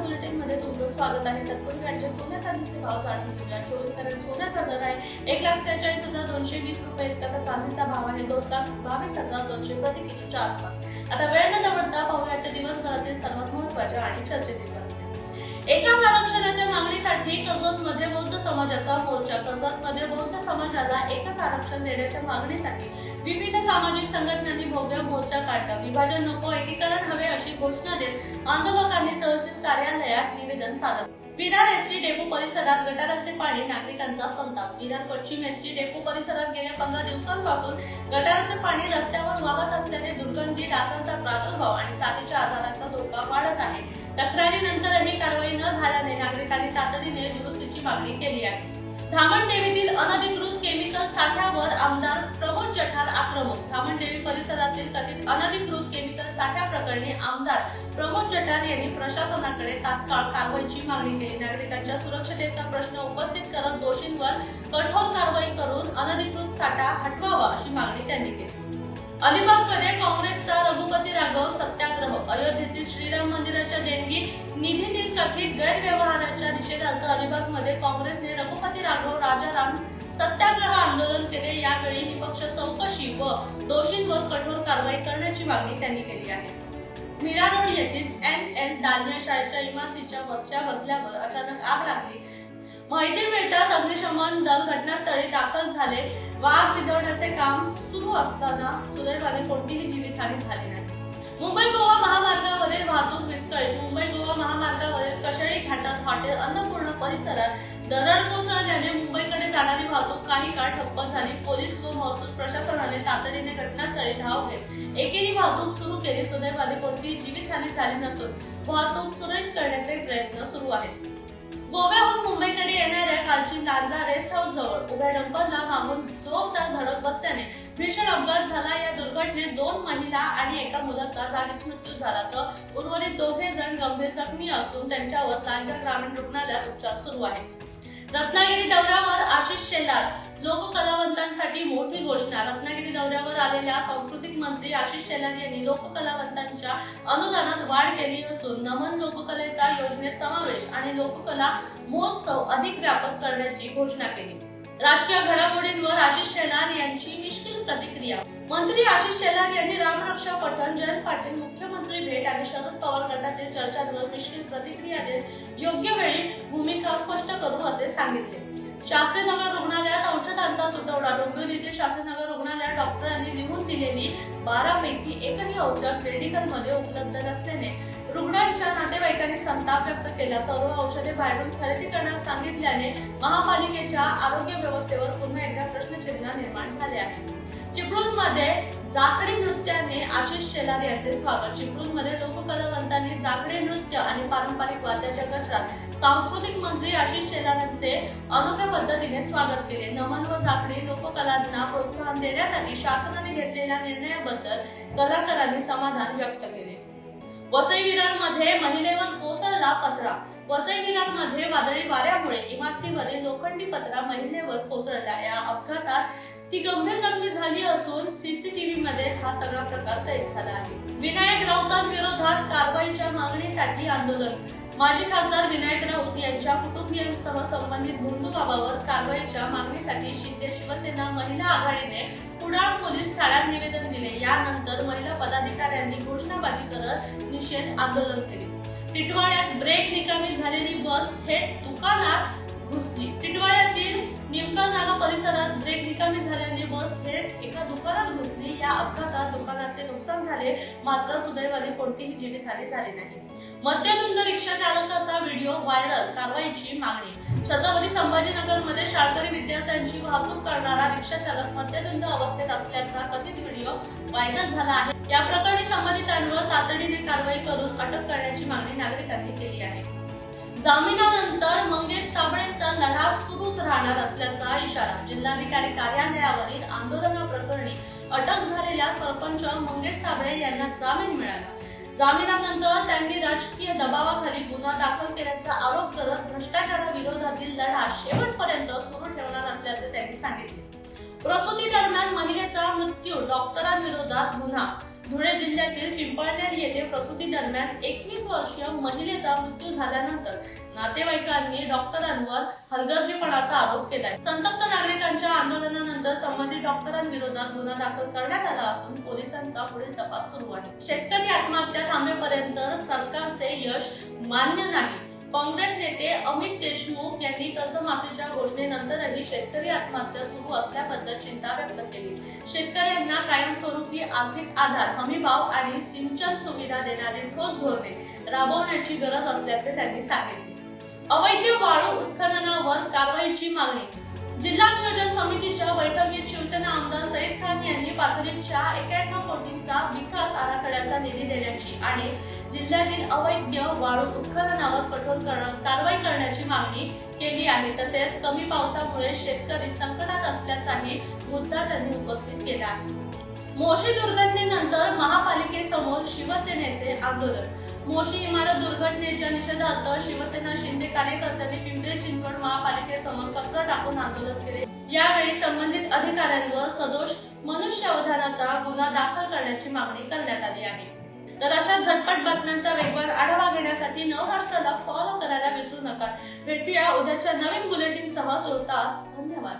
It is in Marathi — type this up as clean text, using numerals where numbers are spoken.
बुलेटिन मध्ये तुमचं स्वागत आहे। तत्पूर्वी आजच्या सोन्या चांदीचे भाव जाणून घेऊया। 24 कॅरेट सोन्याचा दर आहे 1,46,220 रुपये इतका, तर चांदीचा भाव आहे 2,22,200 प्रति किलोच्या आसपास। आता वेळ न दवडता पाहूया आजच्या दिवसभरातील सर्वात महत्त्वाच्या आणि चर्चेतील बातम्या। एकाच आरक्षणाच्या मागणीसाठी कर्जतमध्ये बौद्ध समाजाचा मोर्चा। कर्जतमध्ये बौद्ध समाजाला एकच आरक्षण देण्याच्या मागणीसाठी विविध सामाजिक संघटनांनी भव्य मोर्चा काढला। विभाजन नको, एकीकरण हवे अशी घोषणा देत आंदोलकांनी तहसील कार्यालयात निवेदन सादर। विरार एसटी डेपो परिसरात गटाराचे पाणी, नागरिकांचा संताप। विरार पश्चिम एसटी डेपो परिसरात गेल्या 15 दिवसांपासून गटाराचे पाणी रस्त्यावर वाहत असल्याने दुर्गंधी, डासांचा प्रादुर्भाव आणि साथीच्या आजारांचा धोका वाढत आहे। तक्रारीनंतरही कारवाई न झाल्याने नागरिकांनी तातडीने दुरुस्तीची मागणी केली आहे। धामणदेवीतील अनधिकृत केमिकल साठ्यावर आमदार प्रमोद जठार आक्रमक। धामणदेवी परिसरातील कथित अनधिकृत केमिकल साठ्या प्रकरणी आमदार प्रमोद जठार यांनी प्रशासनाकडे तात्काळ कारवाईची मागणी केली। नागरिकांच्या सुरक्षतेचा प्रश्न उपस्थित करत दोषींवर कठोर कारवाई करून अनधिकृत साठा हटवावा अशी मागणी त्यांनी केली। अलिबागमध्ये काँग्रेसचा रघुपती राघव सत्याग्रह। अयोध्येतील श्रीराम मंदिराच्या देणगी निधीतील कथित गैरव्यवहाराच्या निषेधार्थ अलिबागमध्ये काँग्रेसने रघुपती राघव राजाराम सत्याग्रह आंदोलन केले। यावेळी निपक्ष चौकशी व दोषींवर कठोर कारवाई करण्याची मागणी त्यांनी केली आहे। मीरा रोड येथील NN दालन्या शाळेच्या इमारतीच्या वरच्या मजल्यावर अचानक आग लागली। माहिती मिळताच अग्निशमन दल घटनास्थळी दाखल झाले व आग विझवण्याचे काम सुरू असताना सुदैवाने कोणतीही जीवितहानी झाली नाही। मुंबई गोवा महामार्गावरील वाहतूक विस्कळीत। मुंबई गोवा महामार्गावरील कशेळी घाटात हॉटेल अन्नपूर्णा परिसरात दरड कोसळल्याने मुंबईकडे जाणारी वाहतूक काही काळ ठप्प झाली। पोलीस व महसूल प्रशासनाने तातडीने घटनास्थळी धाव घेत एकेरी वाहतूक सुरू केली। सुदैवाने कोणतीही जीवितहानी झाली नसून वाहतूक सुरळीत करण्याचे प्रयत्न सुरू आहेत। गोव्याहून मुंबईकडे येणाऱ्या कालची लांजा रेस्ट हाऊस जवळ उभ्या डंपरला मागून जोरदार धडक बसल्याने भीषण अपघात झाला। या दुर्घटनेत 2 महिला आणि एका मुलाचा जागीच मृत्यू झाला, तर उर्वरित 2 जण गंभीर जखमी असून त्यांच्यावर लांजा ग्रामीण रुग्णालयात उपचार सुरू आहेत। रत्नागिरी दौऱ्यावर आशिष शेलार। लोककलावंतांसाठी मोठी घोषणा। रत्नागिरी दौऱ्यावर आलेल्या सांस्कृतिक मंत्री आशिष शेलार यांनी लोककलावंतांच्या अनुदानात वाढ केली असून नमन लोककलेचा योजनेत समावेश आणि लोककला महोत्सव अधिक व्यापक करण्याची घोषणा केली। राजकीय घडामोडींवर आशिष शेलार यांची मिश्किल प्रतिक्रिया। मंत्री आशिष शेलार यांनी रामरक्षा पठण, जयंत पाटील मुख्यमंत्री भेट आणि शरद पवार गटातील चर्चांवर मिश्किल प्रतिक्रिया देत योग्य वेळी भूमिका स्पष्ट करू असे सांगितले। शास्त्रीनगर रुग्णालयात औषधांचा तुटवडा। डोंबिवली येथील शास्त्रीनगर रुग्णालयात डॉक्टरांनी लिहून दिलेली 12 पैकी एकही औषध मेडिकलमध्ये उपलब्ध नसल्याने रुग्णांच्या नातेवाईकांनी संताप व्यक्त केला। सर्व औषधे बाहेरून खरेदी करण्यास सांगितल्याने महापालिकेच्या आरोग्य व्यवस्थेवर पुन्हा एकदा प्रश्नचिन्ह निर्माण झाले आहे। चिपळूणमध्ये जाखडी नृत्याने आशिष शेलार यांचे स्वागत। चिपळूणमध्ये लोककलावंतांनी जाखडी नृत्य आणि पारंपरिक वाद्याच्या गजरात सांस्कृतिक मंत्री आशिष शेलार यांचे अनोख्या पद्धतीने स्वागत केले। नमन व जाखडी लोककलांना प्रोत्साहन देण्यासाठी शासनाने घेतलेल्या निर्णयाबद्दल कलाकारांनी समाधान व्यक्त केले। वसई विरारमध्ये महिलेवर कोसळला पत्रा। वसई विरारमध्ये वादळी वाऱ्यामुळे इमारतीवरील लोखंडी पत्रा महिलेवर कोसळला। या अपघातात ती गंभीर जखमी झाली असून सीसीटीव्ही मध्ये हा सगळा प्रकार कैद झाला आहे। विनायक राऊतांविरोधात कारवाईच्या मागणीसाठी आंदोलन। माजी खासदार विनायक राऊत यांच्या कुटुंबियांसह संबंधित बंधुबाबावर कारवाईच्या मागणीसाठी शिंदे शिवसेना महिला आघाडीने कुडाळ पोलीस ठाण्यात निवेदन दिले। यानंतर महिला पदाधिकाऱ्यांनी घोषणाबाजी करत निषेध आंदोलन केले। टिटवाळ्यात ब्रेक निकामी झालेली बस थेट दुकानात घुसली। टिटवाळ्यातील निमकानागा परिसरात ब्रेक निकामी झाल्याने बस थेट एका दुकानात घुसली। या अपघातात दुकानाचे नुकसान झाले, मात्र सुदैवाने कोणतीही जीवितहानी झाली नाही। मद्यधुंद रिक्षा चालकाचा व्हिडिओ व्हायरल, कारवाईची मागणी। छत्रपती संभाजीनगरमध्ये शाळकरी विद्यार्थ्यांची वाहतूक करणारा रिक्षा चालक मद्यधुंद अवस्थेत असल्याचा कथित व्हिडिओ व्हायरल झाला आहे। या प्रकरणी संबंधितांवर तातडीने कारवाई करून अटक करण्याची मागणी नागरिकांनी केली आहे। जामिनानंतर मंगेश साबळेंचा लढा सुरूच राहणार असल्याचा इशारा। जिल्हाधिकारी कार्यालयावरील आंदोलनाप्रकरणी अटक झालेल्या सरपंच मंगेश साबळे यांना जामीन मिळाला। जामिनानंतर त्यांनी राजकीय दबावाखाली गुन्हा दाखल केल्याचा आरोप करत भ्रष्टाचाराविरोधातील लढा शेवटपर्यंत सुरू ठेवणार असल्याचे त्यांनी सांगितले। प्रसूती दरम्यान महिलेचा मृत्यू, डॉक्टरांविरोधात गुन्हा। धुळे जिल्ह्यातील पिंपळनेर येथे प्रसूती दरम्यान 21 वर्षीय महिलेचा मृत्यू झाल्यानंतर नातेवाईकांनी डॉक्टरांवर हलगर्जीपणाचा आरोप केलाय। संतप्त नागरिकांच्या आंदोलनानंतर संबंधित डॉक्टरांविरोधात गुन्हा दाखल करण्यात आला असून पोलिसांचा पुढील तपास सुरू आहे। शेतकरी आत्महत्या थांबेपर्यंत सरकारचे यश मान्य नाही। काँग्रेस नेते अमित देशमुख यांनी कर्जमाफीच्या घोषणेनंतरही शेतकरी आत्महत्या सुरू असल्याबद्दल चिंता व्यक्त केली। शेतकऱ्यांना कायमस्वरूपी आर्थिक आधार, हमीभाव आणि सिंचन सुविधा देणारी ठोस धोरणे राबवण्याची गरज असल्याचे त्यांनी सांगितले। अवैध वाळू उत्खननावर कारवाईची मागणी। जिल्हा नियोजन समितीच्या बैठकीत शिवसेना आमदार सईद खान यांनी पाथरीच्या 91 कोटींचा विकास आराखड्याचा निधी देण्याची आणि जिल्ह्यातील अवैध वाळू उत्खननावर कठोर कारवाई करण्याची मागणी केली आहे। तसेच कमी पावसामुळे शेतकरी संकटात असल्याचाही मुद्दा त्यांनी उपस्थित केला आहे। मोशी दुर्घटनेनंतर महापालिकेसमोर शिवसेनेचे आंदोलन। मोशी इमारत दुर्घटनेच्या निषेधार्थ शिवसेना शिंदे कार्यकर्त्यांनी पिंपरी चिंचवड महापालिकेसमोर कचरा टाकून आंदोलन केले। यावेळी संबंधित अधिकाऱ्यांवर सदोष मनुष्यवधानाचा गुन्हा दाखल करण्याची मागणी करण्यात आली आहे। तर अशा झटपट बातम्यांचा वेगवान आढावा घेण्यासाठी नवराष्ट्राला फॉलो करायला विसरू नका। भेटूया उद्याच्या नवीन बुलेटिनसह। तुर्तास धन्यवाद।